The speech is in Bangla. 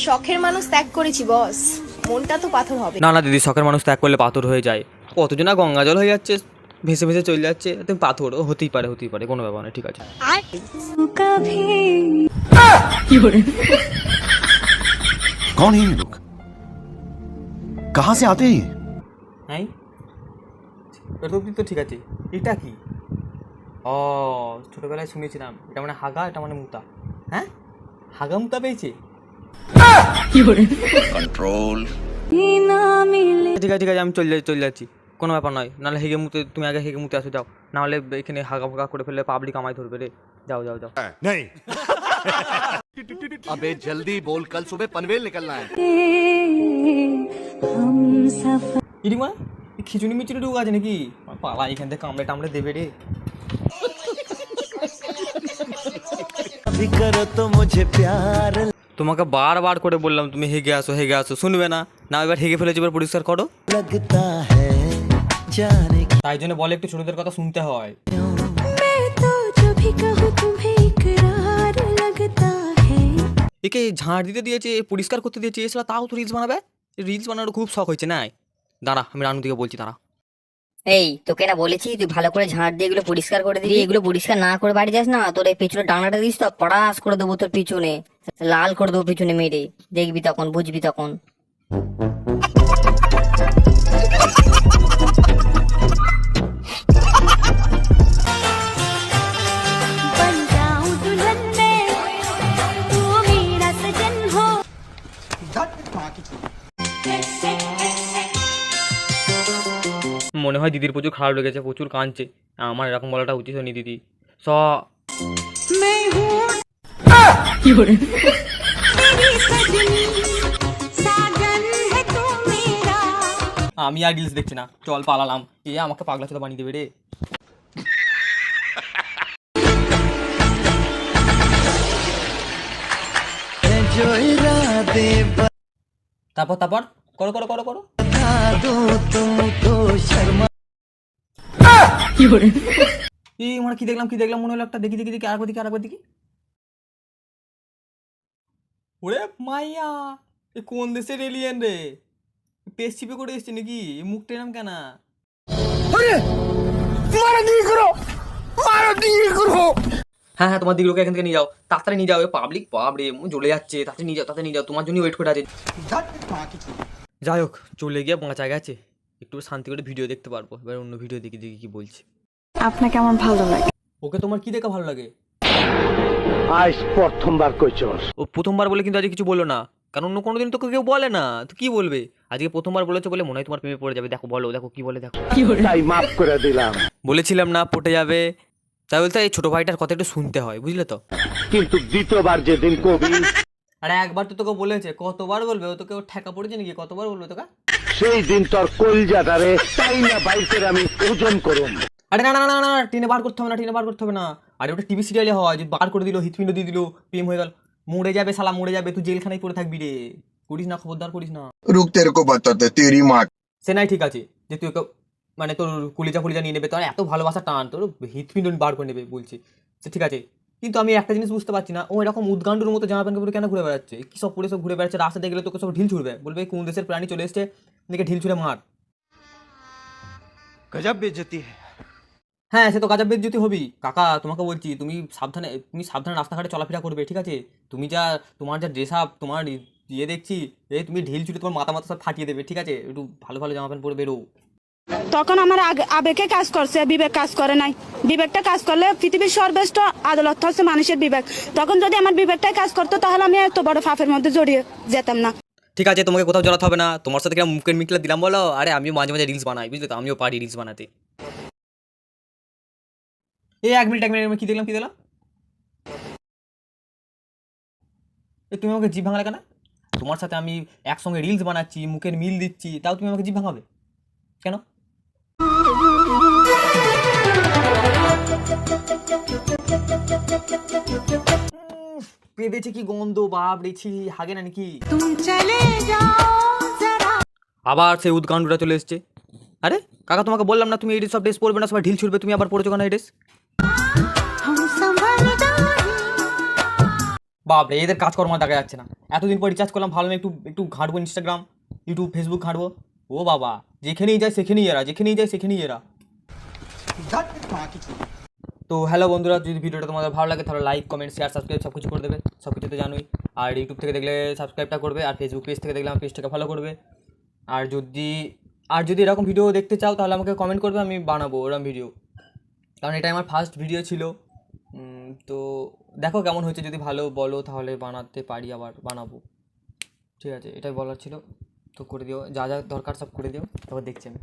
শখের মানুষ ত্যাগ করেছি বস, মনটা তো পাথর হবে। না না দিদি, শখের মানুষ ত্যাগ করলে পাথর হয়ে যায়। কতজন না গঙ্গা জল হয়ে যাচ্ছে, ভেসে ভেসে চলে যাচ্ছে, তুমি পাথর হতেই পারে, হতেই পারে, কোনো ব্যাপার না, ঠিক আছে। कौन है ये लोग? कहाँ से आते हैं ये? হ্যাঁ তো ঠিক আছে। এটা কি? ও, ছোটবেলায় শুনেছিলাম এটা মানে হাগা, এটা মানে মুতা। হ্যাঁ, হাগা মুতা পেয়েছে। कंट्रोल। ঠিক আছে ঠিক আছে, আমি চলে যাচ্ছি, কোনো ব্যাপার নয়। নাহলে হেগে মুতে, তুমি আগে হেগে মুতে আসো, যাও। নাহলে এখানে হাগা ফাগা করে ফেললে পাবলিক আমায় ধরবে রে। যাও যাও যাও। नहीं। अबे जल्दी बोल, कल सुबह पनवेल निकलना है। ইরিমা, খিচুড়ি মিচুড়ি ঢুক আছে নাকি? পালা এখান থেকে কামড়ে টামড়ে দেবে রে। তোমাকে বারবার করে বললাম তুমি হেগে আসো, হেগে আসো, শুনবে না। না এবার হেগে ফেলেছো, এবার পরিষ্কার করো। তাই জন্য বলে একটু ছোটদের কথা শুনতে হয়। একে ঝাড় দিতে দিয়েছে, পরিষ্কার করতে দিয়েছে, এছাড়া তাও তো রিলস বানাবে। রিলস বানানোর খুব শখ হয়েছে না। দাঁড়া, আমি রানু দিকে বলছি, দাঁড়া। এই তোকে না বলেছি তুই ভালো করে ঝাঁট দিয়ে এগুলো পরিষ্কার করে দিবি। এগুলো পরিষ্কার না করে বাড়ি যাস না, তোর এই পিছনে ডানাটা দিস তো পড়াশ করে দেবো, তোর পিছনে লাল করে দেবো পিছনে মেরে, দেখবি তখন, বুঝবি তখন। মনে হয় দিদির প্রচুর খারাপ লেগেছে, প্রচুর কাঁদছে। আমার এরকম বলাটা উচিত হয়নি দিদি। আমি আর রিলস দেখছি না, চল পালালাম। এ আমাকে পাগলা চোদা বানিয়ে দেবে রে। তারপর তারপর করো করো করো করো। এই মানে কি দেখলাম, কি দেখলাম, মনে হলো একটা, দেখি দেখি দেখি, আরেকবার দেখি, আরেকবার দেখি। ওরে মাইয়া, এ কোন দেশের এলিয়েন রে? পেস চিপে করে এসছে নাকি? মুখটা এরম কেন? হ্যাঁ হ্যাঁ, তোমার দিগুলোকে এখান থেকে নিয়ে যাও, তাড়াতাড়ি নিয়ে যাও। পাবলিক বাবরে জ্বলে যাচ্ছে, তাড়াতাড়ি নিয়ে যাও, তাড়াতাড়ি নিয়ে যাও, তোমার জন্য ওয়েট করে আছে। যাই হোক, চলে গিয়ে বাঁচা গেছে, একটু শান্তি করে ভিডিও দেখতে পারবো। এবার অন্য ভিডিও দেখি দেখি কি বলছে। আপনাকে আমার ভালো লাগে। ওকে তোমার কি দেখা ভালো লাগে? আজ প্রথমবার কইছস। ও প্রথমবার বলে কিন্তু আজকে কিছু বললো না, কারণ অন্য কোনোদিন তোকে কেউ বলে না, তো কি বলবে? আজকে প্রথমবার বলেছে বলে মনে হয় তোমার প্রেমে পড়ে যাবে। দেখো বলো, দেখো কি বলে, দেখো। তাই মাফ করে দিলাম, বলেছিলাম না পটে যাবে। তাই বলতে এই ছোট ভাইটার কথা একটু শুনতে হয়, বুঝলে তো? কিন্তু দ্বিতীয়বার যেদিন কবি, আরে একবার তো তোকে বলেছে, কতবার বলবে? ও তোকে ওর ঠেকা পড়েছে নাকি? কতবার বলবে তোকে? সেই দিন তোর কলজাটারে তাই না বাইকের আমি ওজন করুম। আরে না না না না, টেনে বার করতে হবে না, টেনে বার করতে হবে না। আরে ওটা টিভি সিরিয়ালে হয়, যদি বার করে দিল, হৃৎপিণ্ড দিয়ে দিল, প্রেম হয়ে গেল, মরে যাবে শালা, মরে যাবে। তুই জেলখানায় পড়ে থাকবি রে। করিস না, খবরদার করিস না। रुक तेरे को बताते तेरी माँ। সে নাই ঠিক আছে যে তুই ওকে মানে তোর কলিজা ফলিজা নিয়ে নেবে, তোর এত ভালোবাসা টান, তোর হৃৎপিণ্ড বার করে নেবে বলছে, সে ঠিক আছে। কিন্তু আমি একটা জিনিস বুঝতে পারছি না, ও এরকম উদ্গান্ডুর মতো জামা প্যান্ট পরে কেন ঘুরে বেড়াচ্ছে? কি সব পরে সব ঘুরে বেড়াচ্ছে? রাস্তাতে গেলে তোকে সব ঢিল ছুড়বে, বলবে কোন দেশের প্রাণী চলে এসছে, দেখে ঢিল ছুড়ে মার। गजब बेइज्जती है। হ্যাঁ, সে তো গাজা বেজ্জতি হবি। কাকা তোমাকে বলছি, তুমি সাবধানে রাস্তাঘাটে চলাফেরা করবে, ঠিক আছে? তোমার যা ড্রেস আপ, তোমার ইয়ে দেখছি, তুমি ঢিল ছুটে তোমার মাথা মাথা সব ফাটিয়ে দেবে, ঠিক আছে? একটু ভালো ভালো জামা প্যান্ট পরে বেরো। তখন আমার আবেগে কাজ করছে, বিবেক কাজ করে নাই। বিবেকটা কাজ করলে পৃথিবীর সর্বশ্রেষ্ঠ আদালত হচ্ছে মানুষের বিবেক। তখন যদি আমার বিবেকটাই কাজ করতো, তাহলে আমি এত বড় ফাফের মধ্যে জড়িয়ে যেতাম না। ঠিক আছে, তোমাকে কোথাও জড়াতে হবে না। তোমার সাথে কিনা মুখের মিটলে দিলাম বলো। আরে আমিও মাঝে মাঝে রিলস বানাই, বুঝলে তো? আমিও পারি রিলস বানাতে। এক মিনিট আমি কি দেখলাম, কি দেখলাম? তুমি আমাকে জিভ ভাঙালে কেন? তোমার সাথে আমি একসঙ্গে রিলস বানাচ্ছি, মুখের মিল দিচ্ছি, তাও তুমি আমাকে জিভ ভাঙাবে কেন? পেঁদেছে কি গন্ধ, বাপ রেছি, হাগে না নাকি? আবার সেই উদ্গান্ডুটা চলে এসছে। আরে কাকা, তোমাকে বললাম না তুমি এই সব ড্রেস পরবে না, সবাই ঢিল ছুড়বে, তুমি আবার পরেছো কেন এই ড্রেস? বাপরে এদের কাজকর্ম আর দেখা যাচ্ছে না। এতদিন পর রিচার্জ করলাম, ভালো একটু একটু ঘাঁটবো ইনস্টাগ্রাম, ইউটিউব, ফেসবুক ঘাঁটবো। ও বাবা, যেখানেই যায় সেখানেই এরা, যেখানেই যায় সেখানেই এরা। তো হ্যালো বন্ধুরা, যদি ভিডিওটা তোমাদের ভালো লাগে তাহলে লাইক, কমেন্ট, শেয়ার, সাবস্ক্রাইব সব কিছু করে দেবে, সব কিছু তো জানোই। আর ইউটিউব থেকে দেখলে সাবস্ক্রাইবটা করবে, আর ফেসবুক পেজ থেকে দেখলে আমার পেজটাকে ফলো করবে। আর যদি এরকম ভিডিও দেখতে চাও তাহলে আমাকে কমেন্ট করবে, আমি বানাবো ওরকম ভিডিও, কারণ এটা আমার ফার্স্ট ভিডিও ছিল। তো দেখো কেমন হয়েছে, যদি ভালো বলো তাহলে বানাতে পারি, আবার বানাবো। ঠিক আছে, এটাই বলার ছিল। তো করে দিও, যা যা দরকার সব করে দিও, তারপর দেখছি আমি।